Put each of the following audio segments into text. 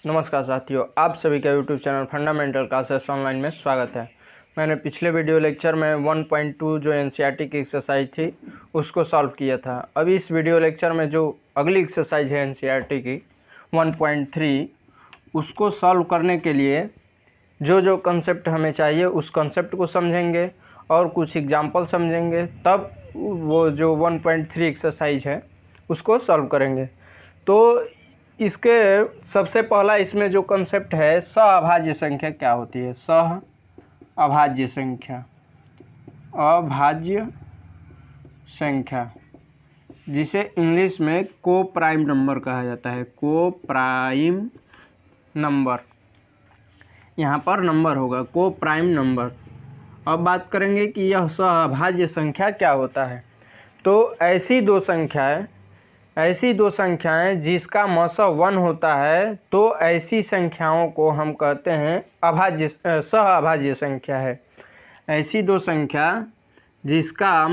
नमस्कार साथियों, आप सभी का YouTube channel fundamental classes online में स्वागत है। मैंने पिछले वीडियो लेक्चर में 1.2 जो एनसीईआरटी की एक्सरसाइज थी उसको सॉल्व किया था। अभी इस वीडियो लेक्चर में जो अगली एक्सरसाइज है एनसीईआरटी की 1.3 उसको सॉल्व करने के लिए जो कंसेप्ट हमें चाहिए उस कंसेप्ट को समझेंगे और कुछ एग्जाम्पल समझेंगे, तब वो जो 1.3 एक्सरसाइज है उसको सॉल्व करेंगे। तो इसके सबसे पहला इसमें जो कंसेप्ट है, सहअभाज्य संख्या क्या होती है। सहअभाज्य संख्या, अभाज्य संख्या जिसे इंग्लिश में को प्राइम नंबर कहा जाता है। को प्राइम नंबर, यहाँ पर नंबर होगा को प्राइम नंबर। अब बात करेंगे कि यह सहअभाज्य संख्या क्या होता है। तो ऐसी दो संख्याएं जिसका मसा 1 होता है, तो ऐसी संख्याओं को हम कहते हैं सहअभाज्य संख्या है। ऐसी दो संख्या जिसका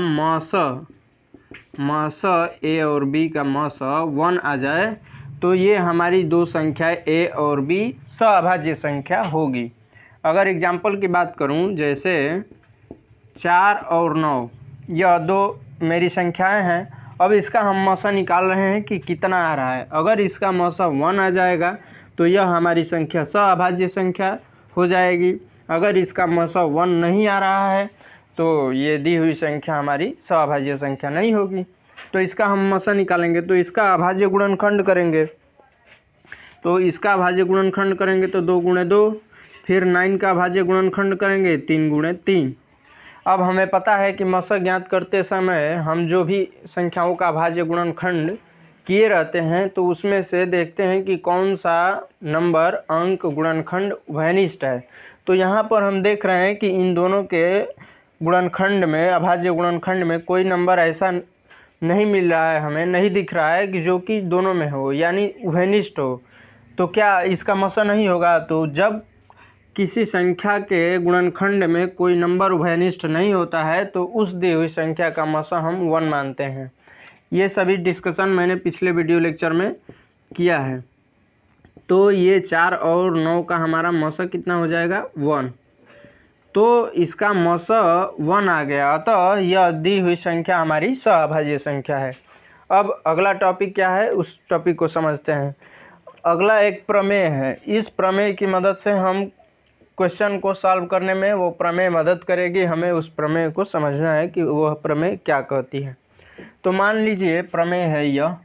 मसा ए और बी का मसा 1 आ जाए, तो ये हमारी दो संख्या ए और बी सहअभाज्य संख्या होगी। अगर एग्जाम्पल की बात करूं, जैसे 4 और 9, यह दो मेरी संख्याएं हैं। अब इसका हम मसा निकाल रहे हैं कि कितना आ रहा है। अगर इसका मसा 1 आ जाएगा तो यह हमारी संख्या सहअभाज्य संख्या हो जाएगी। अगर इसका मसा 1 नहीं आ रहा है तो ये दी हुई संख्या हमारी सहअभाज्य संख्या नहीं होगी। तो इसका हम मसा निकालेंगे तो इसका अभाज्य गुणनखंड करेंगे। तो इसका अभाज्य गुणनखंड करेंगे तो 2 × 2, फिर 9 का अभाज्य गुणनखंड करेंगे 3 × 3। अब हमें पता है कि मसा ज्ञात करते समय हम जो भी संख्याओं का अभाज्य गुणनखंड किए रहते हैं, तो उसमें से देखते हैं कि कौन सा नंबर अंक गुणनखंड उभयनिष्ठ है। तो यहाँ पर हम देख रहे हैं कि इन दोनों के गुणनखंड में, अभाज्य गुणनखंड में कोई नंबर ऐसा नहीं मिल रहा है, हमें नहीं दिख रहा है कि जो कि दोनों में हो, यानी उभयनिष्ठ हो। तो क्या इसका मसा नहीं होगा? तो जब किसी संख्या के गुणनखंड में कोई नंबर उभयनिष्ठ नहीं होता है तो उस दी हुई संख्या का मसा हम 1 मानते हैं। ये सभी डिस्कशन मैंने पिछले वीडियो लेक्चर में किया है। तो ये 4 और 9 का हमारा मसा कितना हो जाएगा? 1। तो इसका मसा 1 आ गया, अतः यह दी हुई संख्या हमारी सहअभाज्य संख्या है। अब अगला टॉपिक क्या है, उस टॉपिक को समझते हैं। अगला एक प्रमेय है। इस प्रमेय की मदद से हम क्वेश्चन को सॉल्व करने में वो प्रमेय मदद करेगी। हमें उस प्रमेय को समझना है कि वह प्रमेय क्या कहती है। तो मान लीजिए प्रमेय है यह,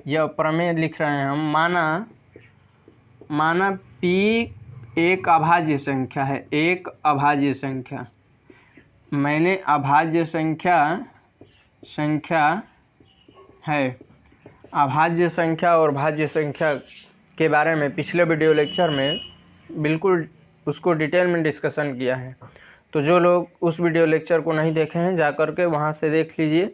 यह प्रमेय लिख रहे हैं हम। माना P एक अभाज्य संख्या है। एक अभाज्य संख्या, मैंने अभाज्य संख्या है। अभाज्य संख्या और भाज्य संख्या के बारे में पिछले वीडियो लेक्चर में बिल्कुल उसको डिटेल में डिस्कशन किया है। तो जो लोग उस वीडियो लेक्चर को नहीं देखे हैं, जा कर के वहाँ से देख लीजिए,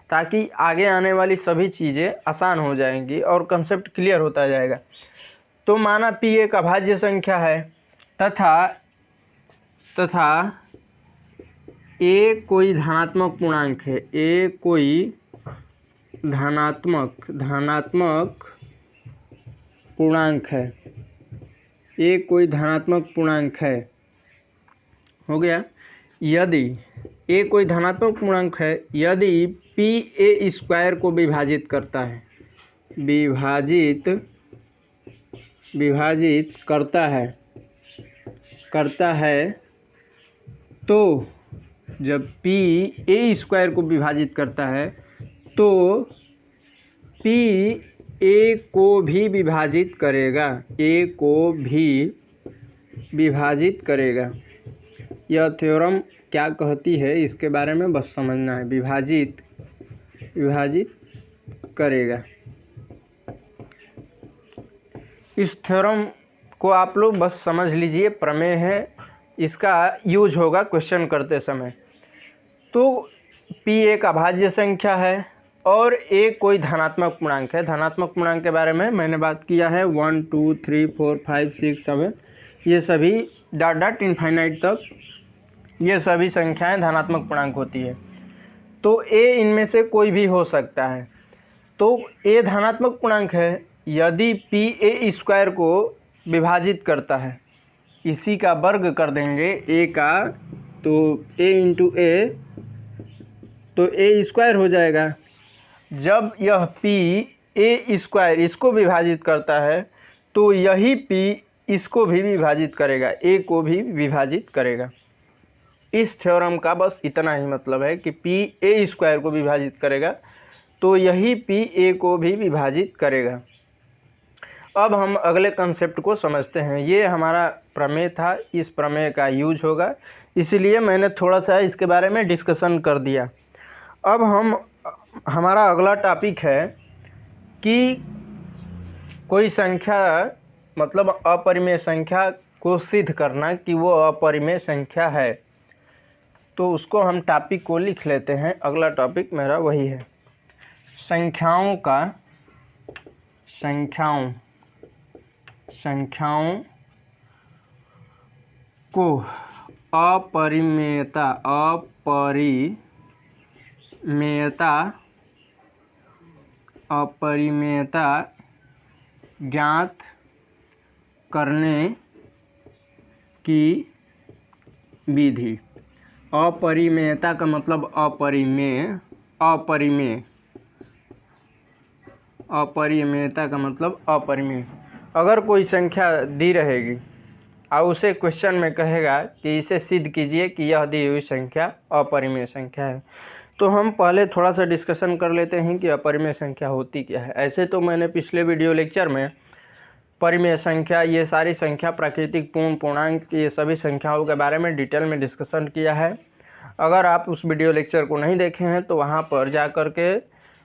ताकि आगे आने वाली सभी चीज़ें आसान हो जाएंगी और कंसेप्ट क्लियर होता जाएगा। तो माना P एक अभाज्य संख्या है तथा A कोई धनात्मक पूर्णांक है। A कोई धनात्मक पूर्णांक है। A कोई धनात्मक पूर्णांक है, हो गया। यदि A कोई धनात्मक पूर्णांक है, यदि P A² को विभाजित करता है, विभाजित करता है, तो जब P A² को विभाजित करता है तो P A को भी विभाजित करेगा। A को भी विभाजित करेगा। यह थ्योरम क्या कहती है इसके बारे में बस समझना है। विभाजित करेगा। इस थ्योरम को आप लोग बस समझ लीजिए, प्रमेय है, इसका यूज होगा क्वेश्चन करते समय। तो P एक अभाज्य संख्या है और A कोई धनात्मक पूर्णांक है। धनात्मक पूर्णांक के बारे में मैंने बात किया है। 1 2 3 4 5 6 7, ये सभी डॉट इनफाइनाइट तक ये सभी संख्याएं धनात्मक पूर्णांक होती है। तो A इनमें से कोई भी हो सकता है। तो A धनात्मक पूर्णांक है, यदि पी ए स्क्वायर को विभाजित करता है, इसी का वर्ग कर देंगे ए का, तो ए इंटू ए, तो ए स्क्वायर हो जाएगा। जब यह पी ए स्क्वायर इसको विभाजित करता है तो यही पी इसको भी विभाजित करेगा, ए को भी विभाजित करेगा। इस थ्योरम का बस इतना ही मतलब है कि पी ए स्क्वायर को विभाजित करेगा तो यही पी ए को भी विभाजित करेगा। अब हम अगले कंसेप्ट को समझते हैं। ये हमारा प्रमेय था, इस प्रमेय का यूज होगा, इसलिए मैंने थोड़ा सा इसके बारे में डिस्कशन कर दिया। अब हमारा अगला टॉपिक है कि कोई संख्या मतलब अपरिमेय संख्या को सिद्ध करना कि वो अपरिमेय संख्या है। तो उसको हम टॉपिक को लिख लेते हैं। अगला टॉपिक मेरा वही है, संख्याओं को अपरिमेयता ज्ञात करने की विधि। अपरिमेयता का मतलब अपरिमेयता का मतलब अपरिमेय। अगर कोई संख्या दी रहेगी और उसे क्वेश्चन में कहेगा कि इसे सिद्ध कीजिए कि यह दी हुई संख्या अपरिमेय संख्या है, तो हम पहले थोड़ा सा डिस्कशन कर लेते हैं कि अपरिमेय संख्या होती क्या है। ऐसे तो मैंने पिछले वीडियो लेक्चर में परिमेय संख्या, ये सारी संख्या, प्राकृतिक, पूर्ण, पूर्णांक, ये सभी संख्याओं के बारे में डिटेल में डिस्कशन किया है। अगर आप उस वीडियो लेक्चर को नहीं देखे हैं तो वहाँ पर जा कर के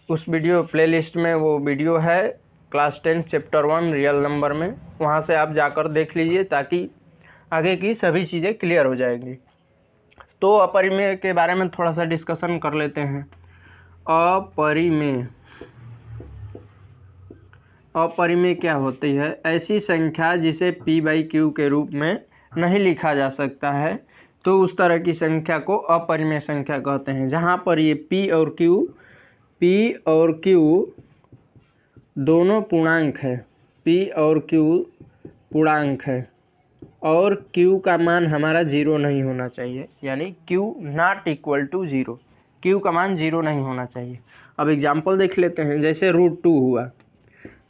उस वीडियो प्लेलिस्ट में वो वीडियो है, क्लास 10 चैप्टर 1 रियल नंबर में, वहाँ से आप जाकर देख लीजिए ताकि आगे की सभी चीज़ें क्लियर हो जाएंगी। तो अपरिमेय के बारे में थोड़ा सा डिस्कशन कर लेते हैं। अपरिमेय क्या होती है? ऐसी संख्या जिसे p/q के रूप में नहीं लिखा जा सकता है, तो उस तरह की संख्या को अपरिमेय संख्या कहते हैं। जहाँ पर ये p और q दोनों पूर्णांक है, p और q पूर्णांक है और q का मान हमारा 0 नहीं होना चाहिए, यानी q not equal to 0, q का मान 0 नहीं होना चाहिए। अब एग्जांपल देख लेते हैं, जैसे √2 हुआ,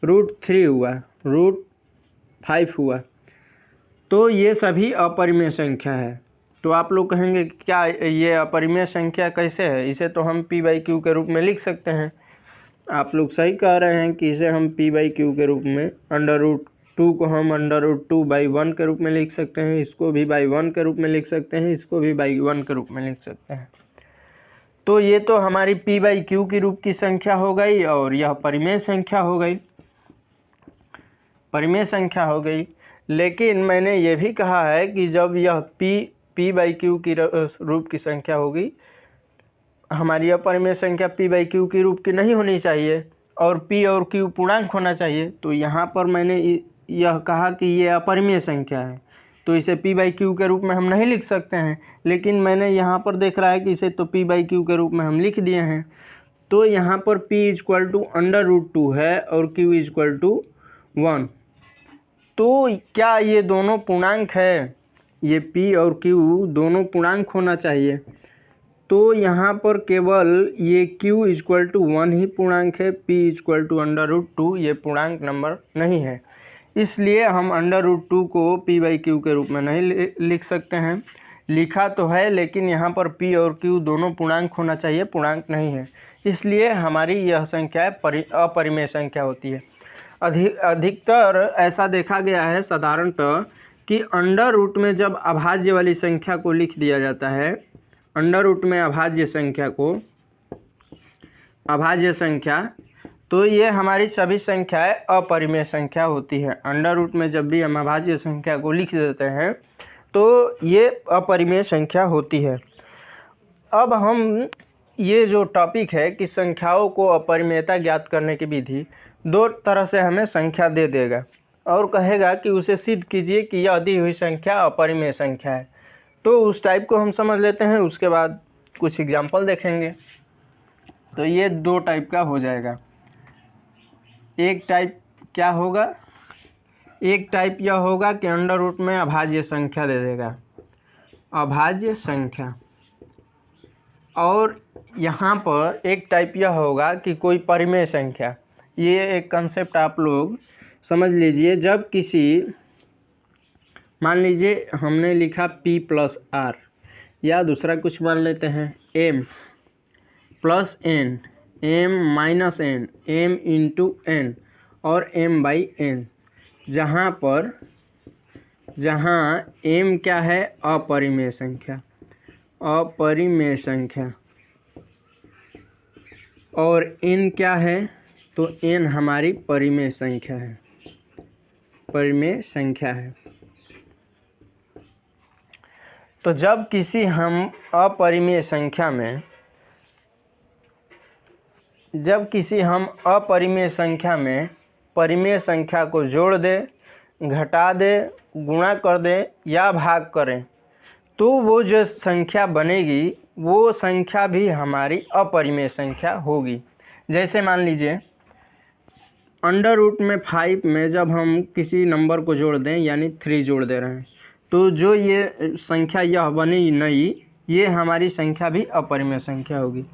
√3 हुआ, √5 हुआ, तो ये सभी अपरिमेय संख्या है। तो आप लोग कहेंगे क्या ये अपरिमेय संख्या कैसे है? इसे तो हम p/q के रूप में लिख सकते हैं। आप लोग सही कह रहे हैं कि इसे हम p/q के रूप में, √2 को हम √2/1 के रूप में लिख सकते हैं, इसको भी /1 के रूप में लिख सकते हैं, इसको भी /1 के रूप में लिख सकते हैं। तो ये तो हमारी p/q की रूप की संख्या हो गई और यह परिमेय संख्या हो गई। लेकिन मैंने ये भी कहा है कि जब यह p/q की रूप की संख्या होगी, हमारी अपरिमेय संख्या p/q की रूप की नहीं होनी चाहिए और p और q पूर्णांक होना चाहिए। तो यहाँ पर मैंने यह कहा कि ये अपरिमेय संख्या है, तो इसे p/q के रूप में हम नहीं लिख सकते हैं। लेकिन मैंने यहाँ पर देख रहा है कि इसे तो p/q के रूप में हम लिख दिए हैं। तो यहाँ पर p = √2 है और q = 1। तो क्या ये दोनों पूर्णांक है? ये p और q दोनों पूर्णांक होना चाहिए। तो यहाँ पर केवल ये q = 1 ही पूर्णांक है, p = √2 ये पूर्णांक नंबर नहीं है। इसलिए हम √2 को p/q के रूप में नहीं लिख सकते हैं। लिखा तो है लेकिन यहाँ पर p और q दोनों पूर्णांक होना चाहिए, पूर्णांक नहीं है, इसलिए हमारी यह संख्या अपरिमेय संख्या होती है। अधिकतर ऐसा देखा गया है साधारणतः कि √ में जब अभाज्य वाली संख्या को लिख दिया जाता है, √ में अभाज्य संख्या, तो ये हमारी सभी संख्याएं अपरिमेय संख्या होती है। √ में जब भी हम अभाज्य संख्या को लिख देते हैं तो ये अपरिमेय संख्या होती है। अब हम ये जो टॉपिक है कि संख्याओं को अपरिमेयता ज्ञात करने की विधि, दो तरह से हमें संख्या दे देगा और कहेगा कि उसे सिद्ध कीजिए कि यह दी हुई संख्या अपरिमेय संख्या है। तो उस टाइप को हम समझ लेते हैं, उसके बाद कुछ एग्जाम्पल देखेंगे। तो ये 2 टाइप का हो जाएगा। एक टाइप क्या होगा, एक टाइप यह होगा कि अंडर रूट में अभाज्य संख्या दे देगा, अभाज्य संख्या। और यहाँ पर एक टाइप यह होगा कि कोई परिमेय संख्या। ये एक कंसेप्ट आप लोग समझ लीजिए। जब किसी, मान लीजिए हमने लिखा p प्लस r, या दूसरा कुछ मान लेते हैं m plus n, m minus n, m into n और m बाई n, जहाँ m क्या है, अपरिमेय संख्या, अपरिमेय संख्या, और n क्या है, तो n हमारी परिमेय संख्या है, परिमेय संख्या है। तो जब किसी हम अपरिमेय संख्या में, परिमेय संख्या को जोड़ दे, घटा दे, गुणा कर दे या भाग करें, तो वो जो संख्या बनेगी वो संख्या भी हमारी अपरिमेय संख्या होगी। जैसे मान लीजिए अंडर रूट में 5 में जब हम किसी नंबर को जोड़ दें, यानी 3 जोड़ दे रहे हैं, तो जो ये संख्या यह बनी नई, ये हमारी संख्या भी अपरिमेय संख्या होगी।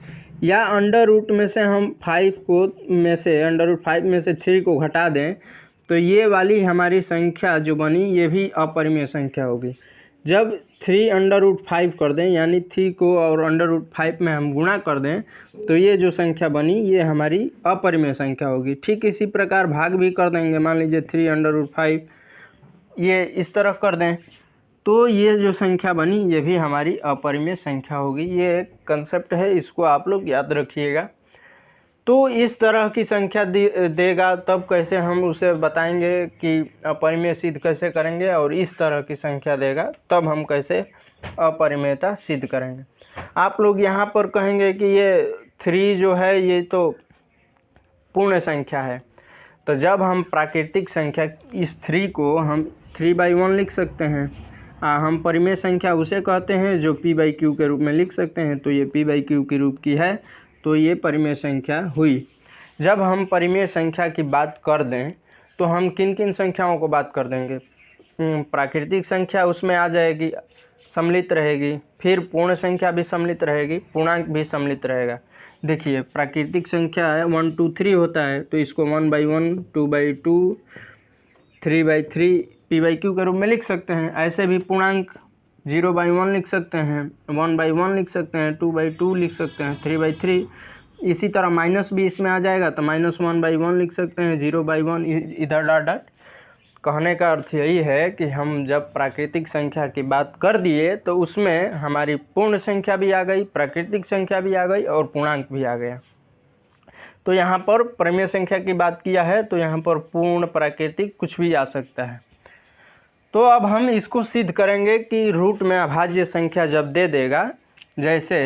या अंडर रूट में से हम अंडर रूट 5 में से 3 को घटा दें, तो ये वाली हमारी संख्या जो बनी ये भी अपरिमेय संख्या होगी। जब 3 अंडर रूट 5 कर दें, यानी 3 को और अंडर रूट 5 में हम गुणा कर दें, तो ये जो संख्या बनी ये हमारी अपरिमेय संख्या होगी। ठीक इसी प्रकार भाग भी कर देंगे, मान लीजिए 3 अंडर रूट 5 ये इस तरह कर दें, तो ये जो संख्या बनी ये भी हमारी अपरिमेय संख्या होगी। ये एक कंसेप्ट है, इसको आप लोग याद रखिएगा। तो इस तरह की संख्या देगा तब कैसे हम उसे बताएंगे कि अपरिमेय सिद्ध कैसे करेंगे, और इस तरह की संख्या देगा तब हम कैसे अपरिमेयता सिद्ध करेंगे। आप लोग यहाँ पर कहेंगे कि ये 3 जो है ये तो पूर्ण संख्या है, तो जब हम प्राकृतिक संख्या इस 3 को हम 3/1 लिख सकते हैं। हम परिमेय संख्या उसे कहते हैं जो p/q के रूप में लिख सकते हैं, तो ये p/q के रूप की है, तो ये परिमेय संख्या हुई। जब हम परिमेय संख्या की बात कर दें तो हम किन किन संख्याओं को बात कर देंगे, प्राकृतिक संख्या उसमें आ जाएगी, सम्मिलित रहेगी, फिर पूर्ण संख्या भी सम्मिलित रहेगी, पूर्णांक भी सम्मिलित रहेगा। देखिए प्राकृतिक संख्या है 1 2 3 होता है, तो इसको 1/1, 2/2, 3/3 p/q के रूप में लिख सकते हैं। ऐसे भी पूर्णांक 0/1 लिख सकते हैं, 1/1 लिख सकते हैं, 2/2 लिख सकते हैं, 3/3। इसी तरह माइनस भी इसमें आ जाएगा, तो -1/1 लिख सकते हैं, 0/1, इधर डॉट डॉट। कहने का अर्थ यही है कि हम जब प्राकृतिक संख्या की बात कर दिए तो उसमें हमारी पूर्ण संख्या भी आ गई, प्राकृतिक संख्या भी आ गई और पूर्णांक भी आ गया। तो यहाँ पर परिमेय संख्या की बात किया है, तो यहाँ पर पूर्ण, प्राकृतिक कुछ भी आ सकता है। तो अब हम इसको सिद्ध करेंगे कि रूट में अभाज्य संख्या जब दे देगा, जैसे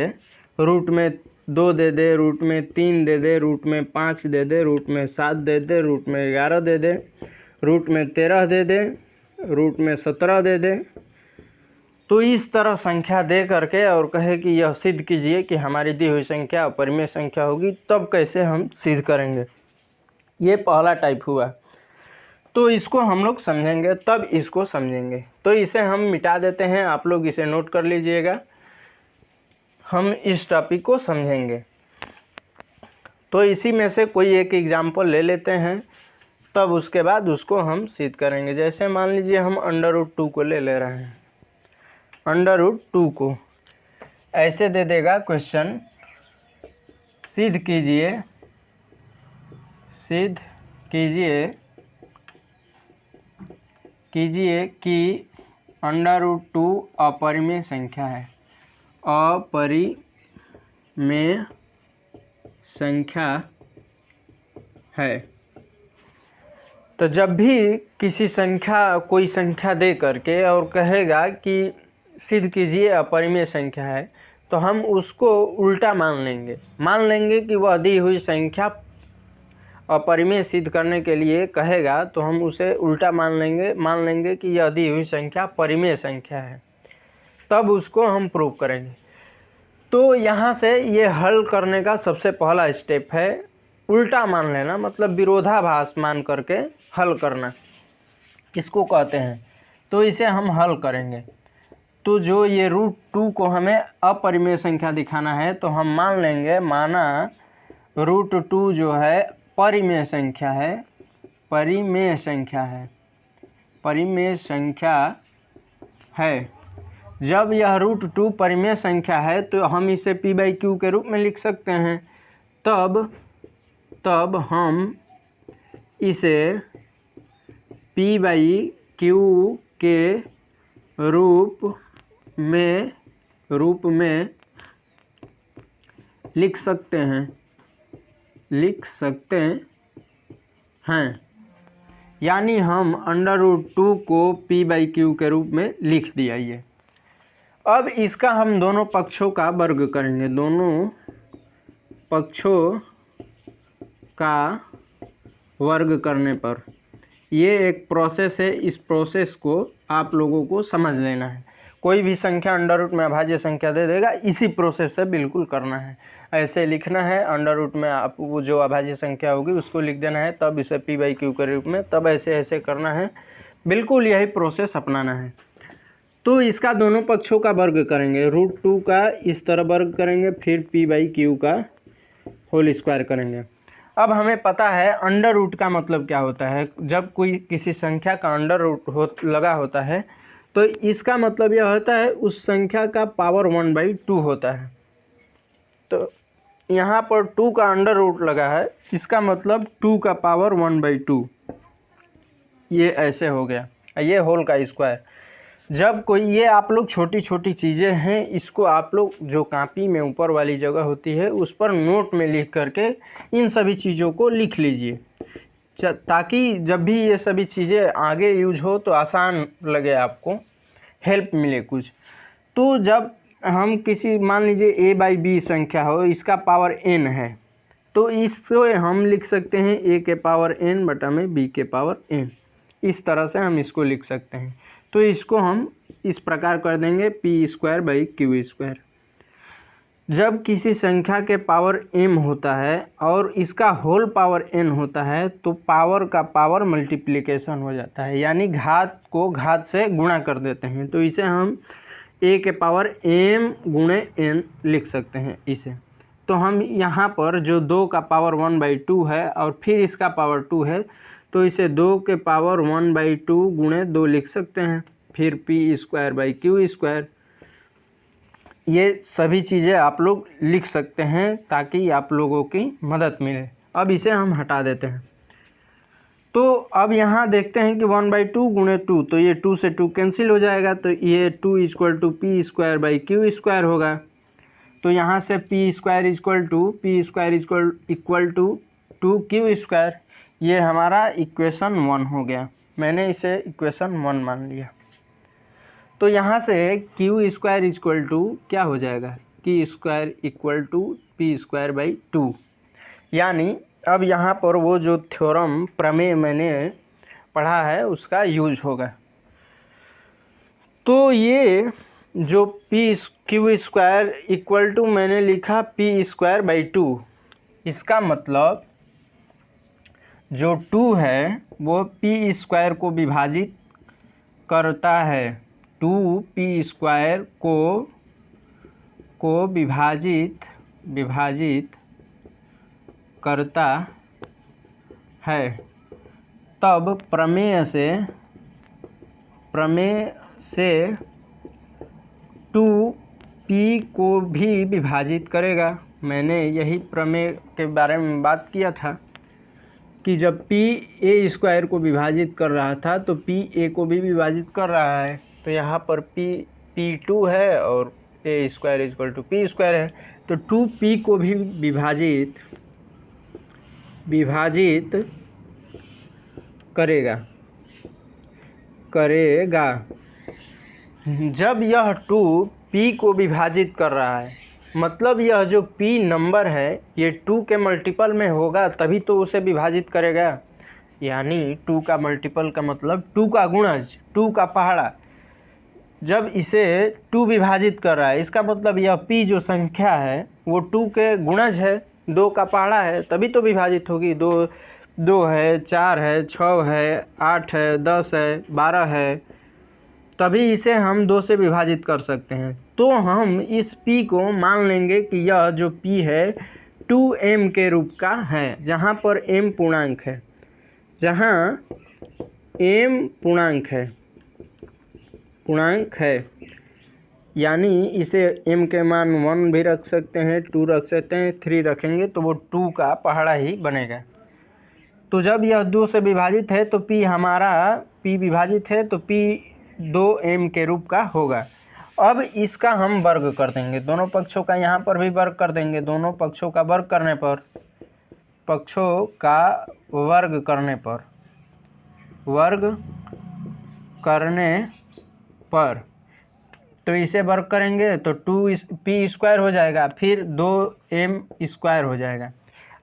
रूट में 2 दे दे, रूट में 3 दे दे, रूट में 5 दे दे, रूट में 7 दे दे, रूट में 11 दे दे, रूट में 13 दे दे, रूट में 17 दे दे, तो इस तरह संख्या दे करके और कहे कि यह सिद्ध कीजिए कि हमारी दी हुई संख्या अपरिमेय संख्या होगी, तब कैसे हम सिद्ध करेंगे। ये पहला टाइप हुआ। तो इसको हम लोग समझेंगे, तब इसको समझेंगे। तो इसे हम मिटा देते हैं, आप लोग इसे नोट कर लीजिएगा, हम इस टॉपिक को समझेंगे। तो इसी में से कोई एक एग्जाम्पल ले लेते हैं, तब उसके बाद उसको हम सिद्ध करेंगे। जैसे मान लीजिए हम √2 को ले रहे हैं, √2 को ऐसे दे देगा क्वेश्चन, सिद्ध कीजिए कि √2 अपरिमेय संख्या है, अपरिमेय संख्या है। तो जब भी किसी संख्या, कोई संख्या दे करके और कहेगा कि सिद्ध कीजिए अपरिमेय संख्या है, तो हम उसको उल्टा मान लेंगे कि वह दी हुई संख्या अपरिमेय सिद्ध करने के लिए कहेगा, तो हम उसे उल्टा मान लेंगे कि यह दी हुई संख्या परिमेय संख्या है, तब उसको हम प्रूव करेंगे। तो यहाँ से ये हल करने का सबसे पहला स्टेप है उल्टा मान लेना, मतलब विरोधाभास मान करके हल करना, इसको कहते हैं। तो इसे हम हल करेंगे। तो जो ये √2 को हमें अपरिमेय संख्या दिखाना है, तो हम मान लेंगे, माना √2 जो है परिमेय संख्या है, परिमेय संख्या है, परिमेय संख्या है। जब यह √2 परिमेय संख्या है तो हम इसे p/q के रूप में लिख सकते हैं। तब हम इसे p/q के रूप में लिख सकते हैं, यानी हम √2 को p/q के रूप में लिख दिया ये। अब इसका हम दोनों पक्षों का वर्ग करेंगे। दोनों पक्षों का वर्ग करने पर, ये एक प्रोसेस है, इस प्रोसेस को आप लोगों को समझ लेना है। कोई भी संख्या अंडर में अभाज्य संख्या दे देगा, इसी प्रोसेस से बिल्कुल करना है। ऐसे लिखना है, अंडर में आपको जो अभाज्य संख्या होगी उसको लिख देना है, तब इसे p/q के रूप में, तब ऐसे करना है, बिल्कुल यही प्रोसेस अपनाना है। तो इसका दोनों पक्षों का वर्ग करेंगे, √2 का इस तरह वर्ग करेंगे, फिर p/q का होल स्क्वायर करेंगे। अब हमें पता है अंडर का मतलब क्या होता है। जब कोई किसी संख्या का अंडर लगा होता है तो इसका मतलब यह होता है उस संख्या का पावर 1/2 होता है। तो यहाँ पर 2 का अंडर लगा है, इसका मतलब 2 का पावर 1/2, ये ऐसे हो गया, ये होल का स्क्वायर। जब कोई, ये आप लोग छोटी छोटी चीज़ें हैं, इसको आप लोग जो कॉपी में ऊपर वाली जगह होती है उस पर नोट में लिख करके इन सभी चीज़ों को लिख लीजिए, ताकि जब भी ये सभी चीज़ें आगे यूज हो तो आसान लगे, आपको हेल्प मिले कुछ। तो जब हम किसी, मान लीजिए a/b संख्या हो, इसका पावर n है, तो इसको हम लिख सकते हैं a के पावर n बटा में b के पावर n, इस तरह से हम इसको लिख सकते हैं। तो इसको हम इस प्रकार कर देंगे p²/q²। जब किसी संख्या के पावर m होता है और इसका होल पावर n होता है तो पावर का पावर मल्टीप्लिकेशन हो जाता है, यानी घात को घात से गुणा कर देते हैं। तो इसे हम a के पावर m गुणे n लिख सकते हैं इसे। तो हम यहाँ पर जो 2 का पावर 1/2 है और फिर इसका पावर 2 है, तो इसे 2 के पावर 1/2 गुणे 2 लिख सकते हैं, फिर p²/q²। ये सभी चीज़ें आप लोग लिख सकते हैं ताकि आप लोगों की मदद मिले। अब इसे हम हटा देते हैं। तो अब यहाँ देखते हैं कि 1/2 गुणे 2, तो ये 2 से 2 कैंसिल हो जाएगा, तो ये 2 = p²/q² होगा। तो यहाँ से p² = 2q², ये हमारा इक्वेशन 1 हो गया। मैंने इसे इक्वेशन 1 मान लिया। तो यहाँ से q² क्या हो जाएगा, q² = p²/2, यानी अब यहाँ पर वो जो थ्योरम प्रमेय मैंने पढ़ा है उसका यूज होगा। तो ये जो q² मैंने लिखा p²/2, इसका मतलब जो 2 है वो p² को विभाजित करता है, 2 p² को विभाजित करता है। तब प्रमेय से 2p को भी विभाजित करेगा। मैंने यही प्रमेय के बारे में बात किया था कि जब p a² को विभाजित कर रहा था तो p a को भी विभाजित कर रहा है। तो यहाँ पर p2 है और a² = p² है, तो 2p को भी विभाजित करेगा। जब यह 2p को विभाजित कर रहा है, मतलब यह जो p नंबर है ये 2 के मल्टीपल में होगा तभी तो उसे विभाजित करेगा। यानी 2 का मल्टीपल का मतलब 2 का गुणज, 2 का पहाड़ा। जब इसे 2 विभाजित कर रहा है, इसका मतलब यह p जो संख्या है वो 2 के गुणज है, 2 का पहाड़ा है तभी तो विभाजित होगी। 2 2 है, 4 है, 6 है, 8 है, 10 है, 12 है, तभी इसे हम 2 से विभाजित कर सकते हैं। तो हम इस p को मान लेंगे कि यह जो p है 2m के रूप का है, जहाँ पर m पूर्णांक है, जहाँ m पूर्णांक है, यानी इसे m के मान 1 भी रख सकते हैं, 2 रख सकते हैं, 3 रखेंगे तो वो 2 का पहाड़ा ही बनेगा। तो जब यह 2 से विभाजित है तो p हमारा p विभाजित है तो p 2m के रूप का होगा। अब इसका हम वर्ग कर देंगे, दोनों पक्षों का यहाँ पर भी वर्ग कर देंगे। दोनों पक्षों का वर्ग करने पर तो इसे वर्ग करेंगे तो 2p स्क्वायर हो जाएगा, फिर 2m स्क्वायर हो जाएगा।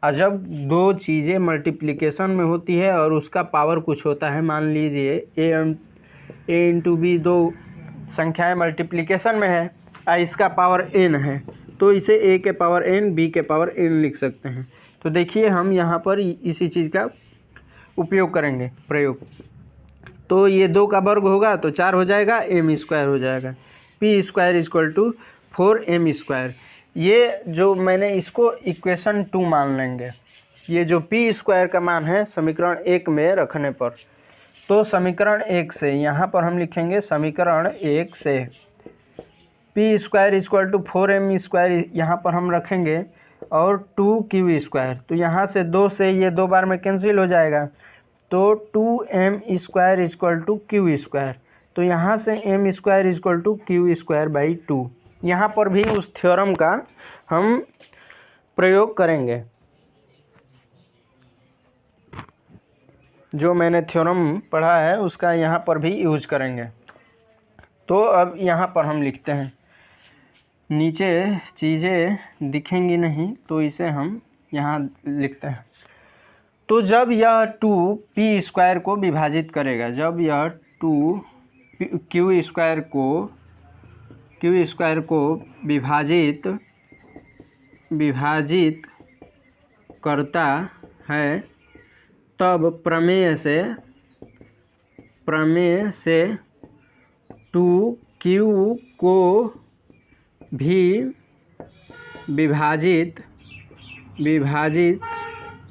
और जब 2 चीज़ें मल्टीप्लिकेशन में होती है और उसका पावर कुछ होता है, मान लीजिए a इंटू b 2 संख्याएं मल्टीप्लिकेशन में है और इसका पावर n है, तो इसे a के पावर n b के पावर n लिख सकते हैं। तो देखिए हम यहाँ पर इसी चीज़ का उपयोग करेंगे प्रयोग। तो ये 2 का वर्ग होगा तो 4 हो जाएगा, m स्क्वायर हो जाएगा, p square equal to 4m square. ये जो मैंने इसको इक्वेशन 2 मान लेंगे, ये जो p स्क्वायर का मान है समीकरण 1 में रखने पर। तो समीकरण 1 से यहाँ पर हम लिखेंगे, समीकरण 1 से p square equal to 4m square यहाँ पर हम रखेंगे और 2q स्क्वायर। तो यहाँ से 2 से ये 2 बार में कैंसिल हो जाएगा, तो 2m square equal to q square. तो यहाँ से m square equal to q square by 2। यहाँ पर भी उस थ्योरम का हम प्रयोग करेंगे जो मैंने थ्योरम पढ़ा है, उसका यहाँ पर भी यूज करेंगे। तो अब यहाँ पर हम लिखते हैं, नीचे चीज़ें दिखेंगी नहीं तो इसे हम यहाँ लिखते हैं। तो जब यह 2p स्क्वायर को विभाजित करेगा, जब यह 2q स्क्वायर को विभाजित करता है, तब प्रमेय से 2q को भी विभाजित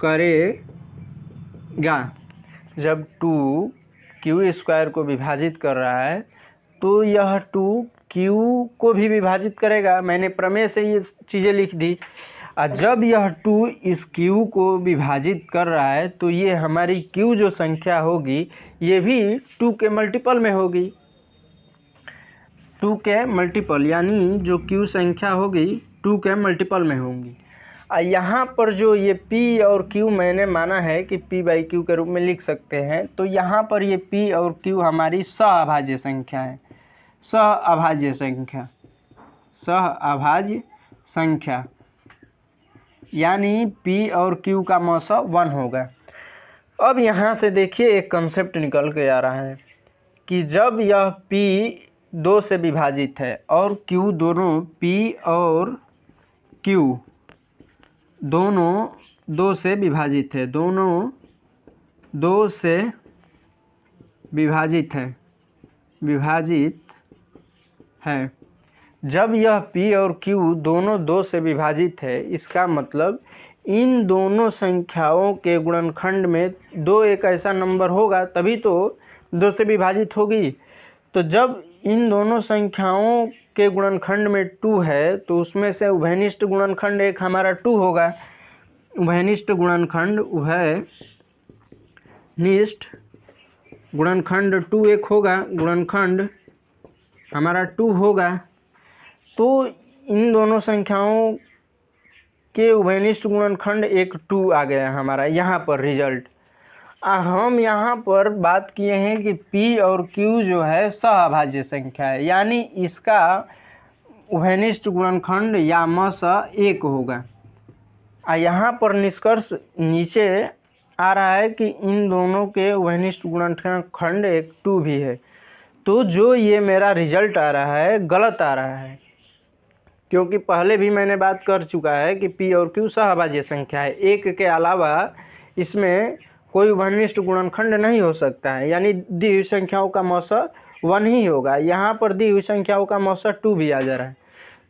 करेगा। जब 2q स्क्वायर को विभाजित कर रहा है तो यह 2q को भी विभाजित करेगा। मैंने प्रमेय से ये चीज़ें लिख दी। और जब यह 2 इस q को विभाजित कर रहा है तो ये हमारी q जो संख्या होगी ये भी 2 के मल्टीपल में होगी, 2 के मल्टीपल, यानी जो q संख्या होगी 2 के मल्टीपल में होंगी। और यहाँ पर जो ये p और q मैंने माना है कि p बाई q के रूप में लिख सकते हैं, तो यहाँ पर ये p और q हमारी सहअभाज्य संख्या है, सहअभाज्य संख्या, यानी p और q का मौसा 1 होगा। अब यहाँ से देखिए एक कंसेप्ट निकल के आ रहा है कि जब यह p 2 से विभाजित है और q, दोनों p और q दोनों 2 से विभाजित है, दोनों 2 से विभाजित है। जब यह p और q दोनों 2 से विभाजित है, इसका मतलब इन दोनों संख्याओं के गुणनखंड में 2 एक ऐसा नंबर होगा तभी तो 2 से विभाजित होगी। तो जब इन दोनों संख्याओं के गुणनखंड में 2 है तो उसमें से उभयनिष्ठ गुणनखंड एक हमारा 2 होगा। उभयनिष्ठ गुणनखंड 2 एक होगा, गुणनखंड हमारा 2 होगा। तो इन दोनों संख्याओं के उभयनिष्ठ गुणनखंड एक 2 आ गया हमारा यहाँ पर रिजल्ट। हम यहाँ पर बात किए हैं कि p और q जो है सहअभाज्य संख्या है, यानी इसका उभयनिष्ठ गुणनखंड या मसा 1 होगा। यहाँ पर निष्कर्ष नीचे आ रहा है कि इन दोनों के उभयनिष्ठ गुणनखंड एक 2 भी है। तो जो ये मेरा रिजल्ट आ रहा है गलत आ रहा है, क्योंकि पहले भी मैंने बात कर चुका है कि पी और क्यू सहअभाज्य संख्या है, एक के अलावा इसमें कोई उभयनिष्ठ गुणनखंड नहीं हो सकता है, यानी दी हुई संख्याओं का मौसा 1 ही होगा। यहाँ पर दी हुई संख्याओं का मौसा 2 भी आ जा रहा है,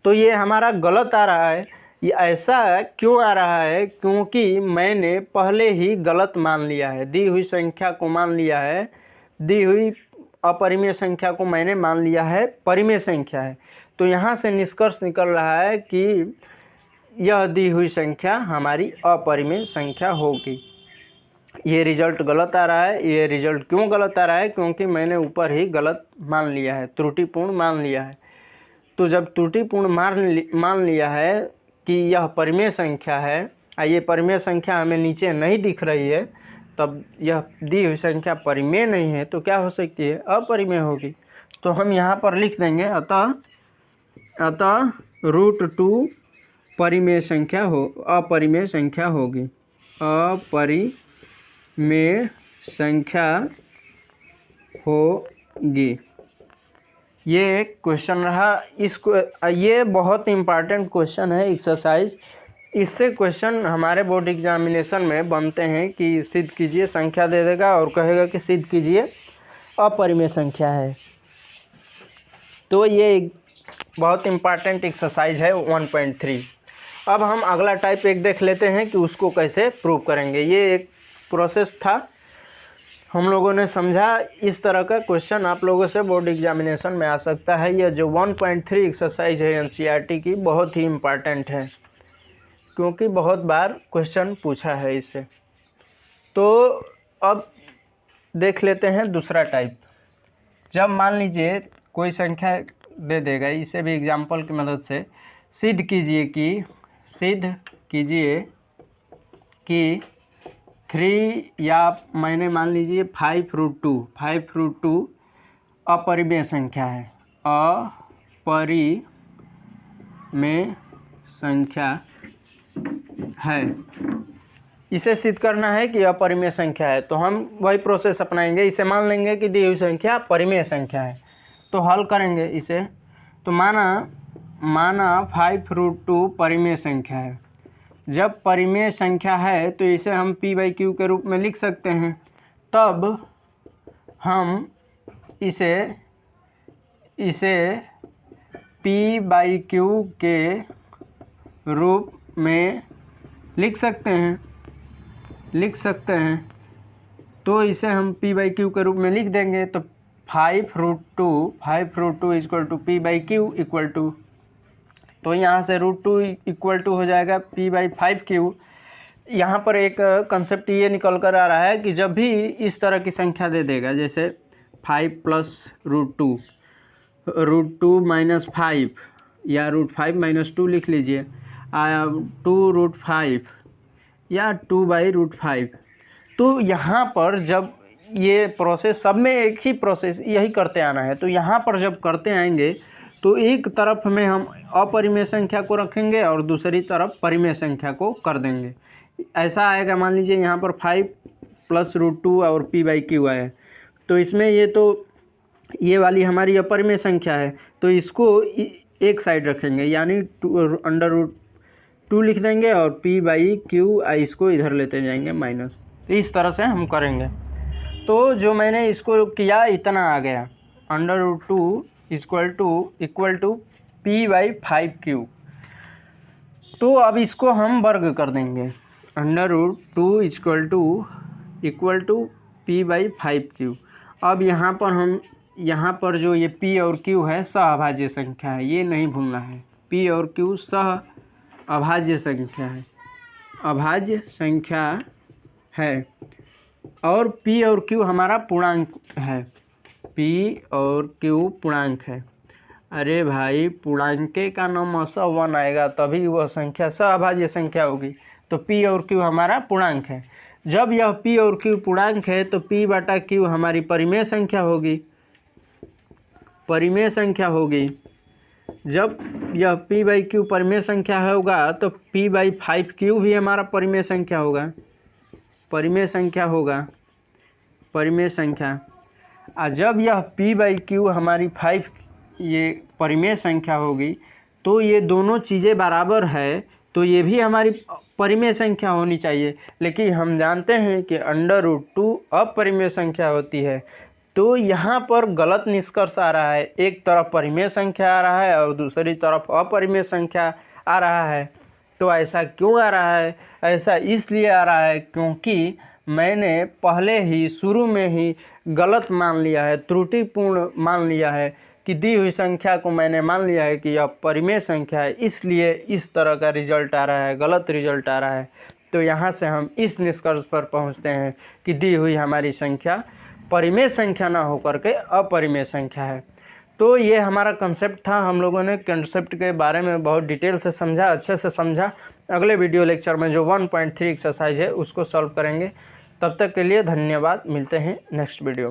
तो ये हमारा गलत आ रहा है। ये ऐसा क्यों आ रहा है? क्योंकि मैंने पहले ही गलत मान लिया है, दी हुई संख्या को मान लिया है, दी हुई अपरिमेय संख्या को मैंने मान लिया है परिमेय संख्या है। तो यहाँ से निष्कर्ष निकल रहा है कि यह दी हुई संख्या हमारी अपरिमेय संख्या होगी। ये रिजल्ट गलत आ रहा है। ये रिजल्ट क्यों गलत आ रहा है? क्योंकि मैंने ऊपर ही गलत मान लिया है, त्रुटिपूर्ण मान लिया है। तो जब त्रुटिपूर्ण मान लिया है कि यह परिमेय संख्या है, ये परिमेय संख्या हमें नीचे नहीं दिख रही है, तब यह दी हुई संख्या परिमेय नहीं है, तो क्या हो सकती है? अपरिमेय होगी। तो हम यहाँ पर लिख देंगे अतः √2 परिमेय संख्या अपरिमेय संख्या होगी, अपरिमेय संख्या होगी। ये एक क्वेश्चन रहा। ये बहुत इम्पॉर्टेंट क्वेश्चन है, एक्सरसाइज। इससे क्वेश्चन हमारे बोर्ड एग्जामिनेशन में बनते हैं कि सिद्ध कीजिए, संख्या दे देगा और कहेगा कि सिद्ध कीजिए अपरिमेय संख्या है। तो ये एक बहुत इम्पॉर्टेंट एक्सरसाइज है 1.3। अब हम अगला टाइप एक देख लेते हैं कि उसको कैसे प्रूव करेंगे। ये एक प्रोसेस था, हम लोगों ने समझा। इस तरह का क्वेश्चन आप लोगों से बोर्ड एग्जामिनेशन में आ सकता है। यह जो 1.3 एक्सरसाइज है एनसीईआरटी की, बहुत ही इम्पॉर्टेंट है, क्योंकि बहुत बार क्वेश्चन पूछा है इससे। तो अब देख लेते हैं दूसरा टाइप। जब मान लीजिए कोई संख्या दे देगा, इसे भी एग्जाम्पल की मदद से सिद्ध कीजिए कि 3 या मैंने मान लीजिए 5√2 अपरिमेय संख्या है, अपरिमेय संख्या है। इसे सिद्ध करना है कि अपरिमेय संख्या है, तो हम वही प्रोसेस अपनाएंगे। इसे मान लेंगे कि दी हुई संख्या परिमेय संख्या है, तो हल करेंगे इसे। तो माना 5√2 परिमेय संख्या है। जब परिमेय संख्या है तो इसे हम p/q के रूप में लिख सकते हैं। तब हम इसे p/q के रूप में लिख सकते हैं। तो इसे हम p/q के रूप में लिख देंगे। तो 5√2 equal to p/q equal to, तो यहाँ से √2 इक्वल टू हो जाएगा p/5q। यहाँ पर एक कंसेप्ट ये निकल कर आ रहा है कि जब भी इस तरह की संख्या दे देगा, जैसे 5 + √2, √2 - 5 या √5 - 2 लिख लीजिए, 2√5 या 2/√5। तो यहाँ पर जब ये प्रोसेस, सब में एक ही प्रोसेस यही करते आना है। तो यहाँ पर जब करते आएंगे तो एक तरफ में हम अपरिमेय संख्या को रखेंगे और दूसरी तरफ परिमेय संख्या को कर देंगे। ऐसा आएगा, मान लीजिए यहाँ पर 5 + √2 और p/q आया, तो इसमें ये वाली हमारी अपरिमेय संख्या है, तो इसको एक साइड रखेंगे, यानी √2 लिख देंगे और p/q इसको इधर लेते जाएंगे माइनस। तो इस तरह से हम करेंगे। तो जो मैंने इसको किया इतना आ गया, √2 इक्वल टू p/5q। तो अब इसको हम वर्ग कर देंगे, √2 इक्वल टू p/5q। अब यहाँ पर जो ये p और q है सहअभाज्य संख्या है, ये नहीं भूलना है। p और q सहअभाज्य संख्या है, अभाज्य संख्या है। और p और q हमारा पूर्णांक है, p और q पूर्णांक है। अरे भाई, पूर्णांके का क्रमशः 1 आएगा तभी वह संख्या सहअभाज्य संख्या होगी। तो p और q हमारा पूर्णांक है। जब यह p और q पूर्णांक है तो p/q हमारी परिमेय संख्या होगी, जब यह p/q परिमेय संख्या होगा तो p/5q भी हमारा परिमेय संख्या होगा। और जब यह p/q हमारी ये परिमेय संख्या होगी, तो ये दोनों चीज़ें बराबर है तो ये भी हमारी परिमेय संख्या होनी चाहिए। लेकिन हम जानते हैं कि √2 अपरिमेय संख्या होती है। तो यहाँ पर गलत निष्कर्ष आ रहा है, एक तरफ परिमेय संख्या आ रहा है और दूसरी तरफ अपरिमेय संख्या आ रहा है। तो ऐसा क्यों आ रहा है? ऐसा इसलिए आ रहा है क्योंकि मैंने पहले ही शुरू में ही गलत मान लिया है, त्रुटिपूर्ण मान लिया है कि दी हुई संख्या को मैंने मान लिया है कि यह परिमेय संख्या है, इसलिए इस तरह का रिजल्ट आ रहा है, गलत रिजल्ट आ रहा है। तो यहाँ से हम इस निष्कर्ष पर पहुँचते हैं कि दी हुई हमारी संख्या परिमेय संख्या ना होकर के अपरिमेय संख्या है। तो ये हमारा कंसेप्ट था। हम लोगों ने कंसेप्ट के बारे में बहुत डिटेल से समझा, अच्छे से समझा। अगले वीडियो लेक्चर में जो 1.3 एक्सरसाइज है उसको सॉल्व करेंगे। तब तक के लिए धन्यवाद। मिलते हैं नेक्स्ट वीडियो में।